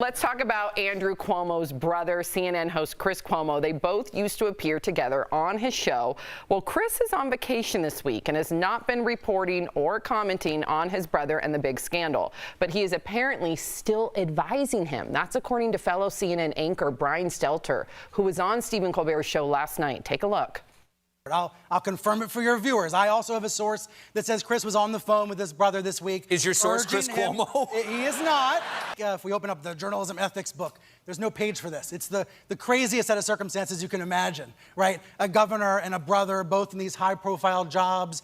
Let's talk about Andrew Cuomo's brother, CNN host Chris Cuomo. They both used to appear together on his show. Well, Chris is on vacation this week and has not been reporting or commenting on his brother and the big scandal. But he is apparently still advising him. That's according to fellow CNN anchor Brian Stelter, who was on Stephen Colbert's show last night. Take a look. I'll confirm it for your viewers. I also have a source that says Chris was on the phone with his brother this week. Is your source Chris Cuomo? He is not. If we open up the journalism ethics book, there's no page for this. It's the craziest set of circumstances you can imagine, right? A governor and a brother, both in these high-profile jobs.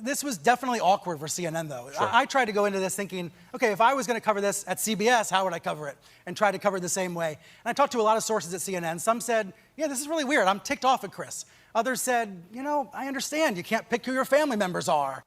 This was definitely awkward for CNN, though. Sure. I tried to go into this thinking, okay, if I was going to cover this at CBS, how would I cover it? And try to cover it the same way. And I talked to a lot of sources at CNN. Some said, yeah, this is really weird. I'm ticked off at Chris. Others said, you know, I understand. You can't pick who your family members are.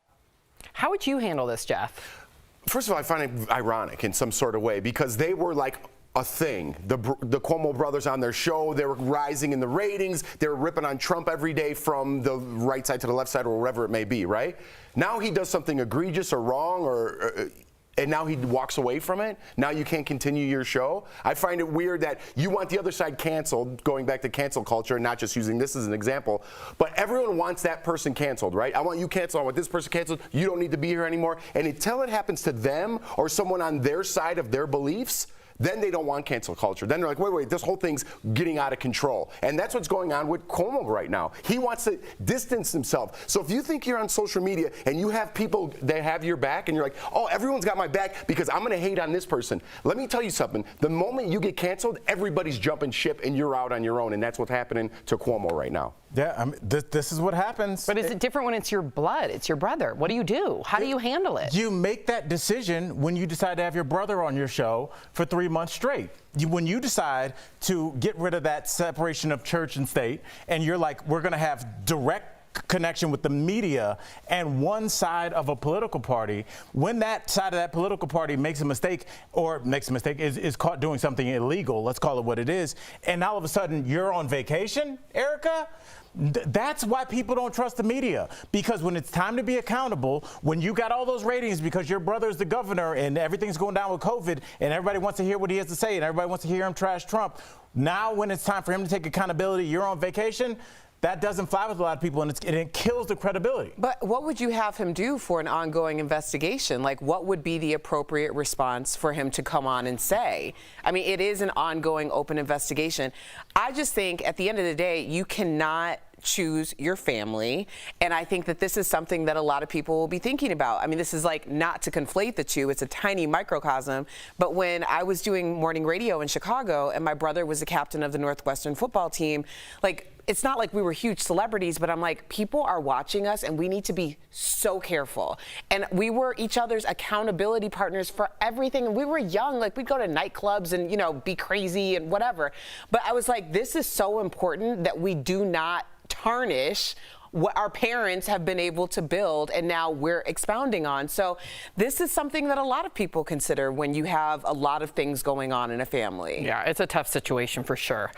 How would you handle this, Jeff? First of all, I find it ironic in some sort of way because they were like a thing. The Cuomo brothers on their show, they were rising in the ratings. They were ripping on Trump every day from the right side to the left side or wherever it may be, right? Now he does something egregious or wrong and now he walks away from it. Now you can't continue your show. I find it weird that you want the other side canceled, going back to cancel culture, and not just using this as an example, but everyone wants that person canceled, right? I want you canceled. I want this person canceled. You don't need to be here anymore. And until it happens to them or someone on their side of their beliefs, then they don't want cancel culture. Then they're like, wait, this whole thing's getting out of control. And that's what's going on with Cuomo right now. He wants to distance himself. So if you think you're on social media and you have people that have your back and you're like, oh, everyone's got my back because I'm going to hate on this person. Let me tell you something. The moment you get canceled, everybody's jumping ship and you're out on your own. And that's what's happening to Cuomo right now. Yeah, I mean, this is what happens. But is it different when it's your blood? It's your brother. What do you do? How do you handle it? You make that decision when you decide to have your brother on your show for 3 months straight. When you decide to get rid of that separation of church and state, and you're like, we're going to have direct connection with the media and one side of a political party, when that side of that political party makes a mistake is caught doing something illegal, let's call it what it is, and all of a sudden you're on vacation, Erica, that's why people don't trust the media, because when it's time to be accountable, when you got all those ratings because your brother's the governor and everything's going down with COVID and everybody wants to hear what he has to say and everybody wants to hear him trash Trump, now when it's time for him to take accountability, you're on vacation. That doesn't fly with a lot of people, and it kills the credibility. But what would you have him do for an ongoing investigation? Like, what would be the appropriate response for him to come on and say? I mean, it is an ongoing, open investigation. I just think at the end of the day, you cannot choose your family, and I think that this is something that a lot of people will be thinking about. I mean, this is like, not to conflate the two, it's a tiny microcosm, but when I was doing morning radio in Chicago and my brother was the captain of the Northwestern football team, like, it's not like we were huge celebrities, but I'm like, people are watching us and we need to be so careful. And we were each other's accountability partners for everything. And we were young, like we'd go to nightclubs and, you know, be crazy and whatever. But I was like, this is so important that we do not tarnish what our parents have been able to build and now we're expounding on. So this is something that a lot of people consider when you have a lot of things going on in a family. Yeah, it's a tough situation for sure.